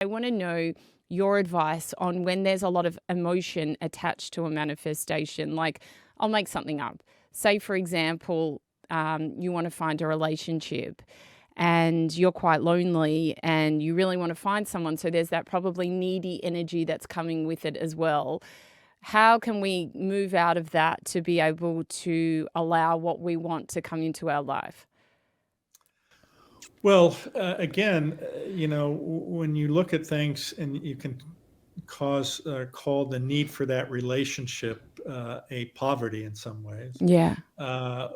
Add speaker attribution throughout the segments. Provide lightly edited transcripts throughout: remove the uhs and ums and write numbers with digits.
Speaker 1: I want to know your advice on when there's a lot of emotion attached to a manifestation. Like, I'll make something up. Say, for example, you want to find a relationship and you're quite lonely and you really want to find someone. So there's that probably needy energy that's coming with it as well. How can we move out of that to be able to allow what we want to come into our life?
Speaker 2: Well, again, when you look at things and you can call the need for that relationship a poverty in some ways.
Speaker 1: Yeah.
Speaker 2: Uh,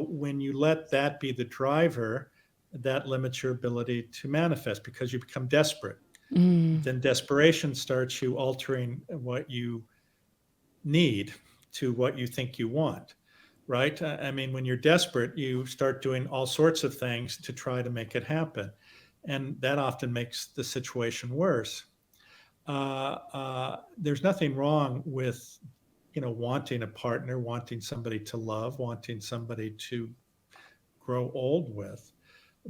Speaker 2: when you let that be the driver, that limits your ability to manifest because you become desperate.
Speaker 1: Mm.
Speaker 2: Then desperation starts you altering what you need to what you think you want, right? I mean, when you're desperate, you start doing all sorts of things to try to make it happen. And that often makes the situation worse. There's nothing wrong with, wanting a partner, wanting somebody to love, wanting somebody to grow old with.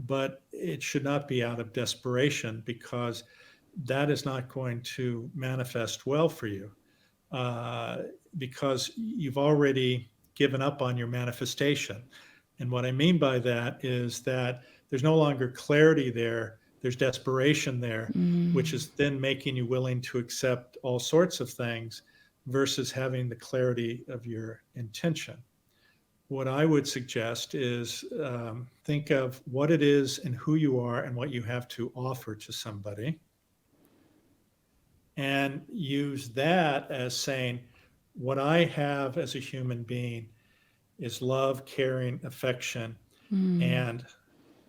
Speaker 2: But it should not be out of desperation because that is not going to manifest well for you uh, because you've already given up on your manifestation. And what I mean by that is that there's no longer clarity there, there's desperation there, which
Speaker 1: Mm.
Speaker 2: is then making you willing to accept all sorts of things versus having the clarity of your intention. What I would suggest is think of what it is and who you are and what you have to offer to somebody, and use that as saying, what I have as a human being is love, caring, affection,
Speaker 1: Mm.
Speaker 2: and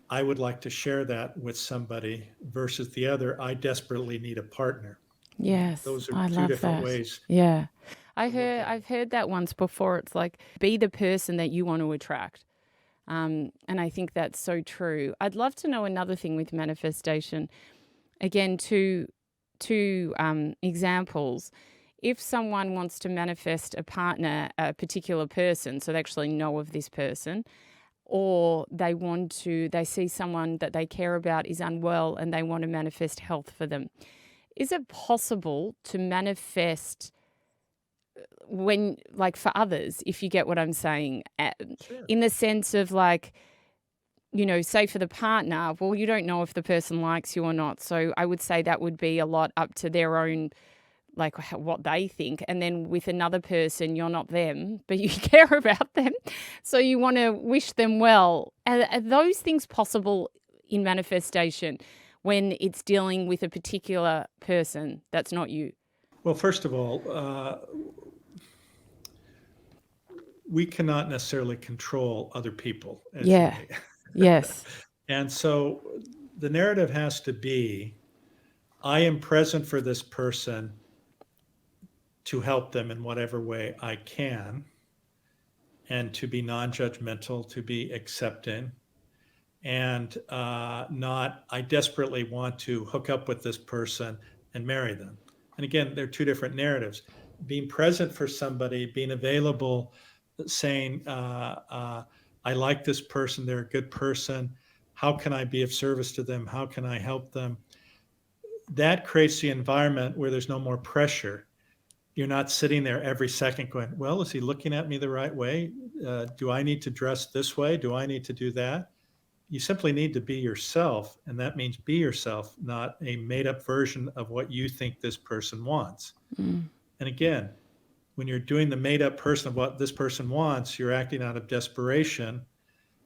Speaker 2: I would like to share that with somebody versus the other, I desperately need a partner.
Speaker 1: Yes,
Speaker 2: Those are
Speaker 1: I
Speaker 2: two
Speaker 1: love
Speaker 2: different
Speaker 1: that.
Speaker 2: ways
Speaker 1: Yeah.
Speaker 2: to look at it.
Speaker 1: I've heard that once before. It's like, be the person that you want to attract. And I think that's so true. I'd love to know another thing with manifestation. Again, two examples. If someone wants to manifest a partner, a particular person, so they actually know of this person, or they see someone that they care about is unwell and they want to manifest health for them. Is it possible to manifest when, like, for others, if you get what I'm saying,
Speaker 2: Sure.
Speaker 1: in the sense of like, say for the partner, well, you don't know if the person likes you or not. So I would say that would be a lot up to their own, like what they think. And then with another person, you're not them, but you care about them. So you want to wish them well. Are those things possible in manifestation when it's dealing with a particular person that's not you?
Speaker 2: Well, first of all, we cannot necessarily control other people, as you
Speaker 1: Yeah.
Speaker 2: may.
Speaker 1: Yes.
Speaker 2: And so the narrative has to be, I am present for this person to help them in whatever way I can, and to be non judgmental, to be accepting, and not, I desperately want to hook up with this person and marry them. And again, they're two different narratives. Being present for somebody, being available, saying, I like this person, they're a good person. How can I be of service to them? How can I help them? That creates the environment where there's no more pressure. You're not sitting there every second going, well, is he looking at me the right way? Do I need to dress this way? Do I need to do that? You simply need to be yourself. And that means be yourself, not a made up version of what you think this person wants.
Speaker 1: Mm.
Speaker 2: And again, when you're doing the made up person of what this person wants, you're acting out of desperation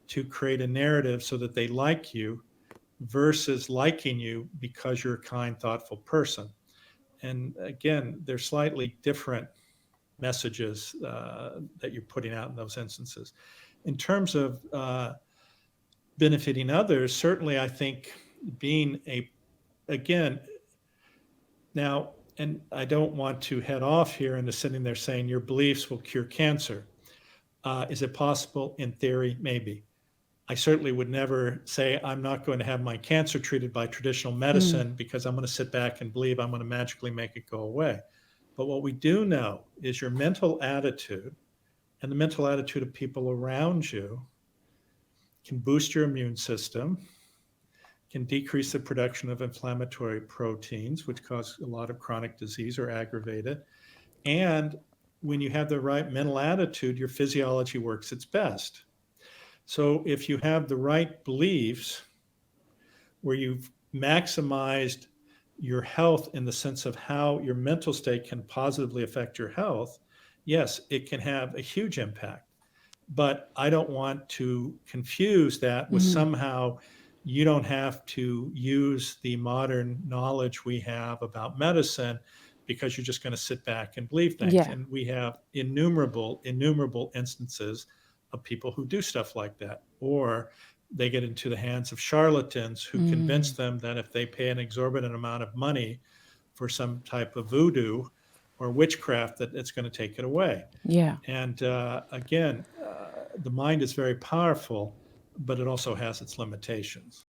Speaker 2: to create a narrative so that they like you versus liking you because you're a kind, thoughtful person. And again, they're slightly different messages that you're putting out in those instances. In terms of benefiting others, certainly I think being again, now, and I don't want to head off here into sitting there saying your beliefs will cure cancer. Is it possible? In theory, maybe. I certainly would never say I'm not going to have my cancer treated by traditional
Speaker 1: Mm.
Speaker 2: medicine because I'm going to sit back and believe I'm going to magically make it go away. But what we do know is your mental attitude and the mental attitude of people around you can boost your immune system, can decrease the production of inflammatory proteins, which cause a lot of chronic disease or aggravate it. And when you have the right mental attitude, your physiology works its best. So if you have the right beliefs where you've maximized your health in the sense of how your mental state can positively affect your health, yes, it can have a huge impact. But I don't want to confuse that with somehow you don't have to use the modern knowledge we have about medicine because you're just going to sit back and believe things.
Speaker 1: Yeah.
Speaker 2: And we have innumerable instances of people who do stuff like that, or they get into the hands of charlatans who convince them that if they pay an exorbitant amount of money for some type of voodoo or witchcraft, that it's going to take it away.
Speaker 1: Yeah.
Speaker 2: And again, the mind is very powerful, but it also has its limitations.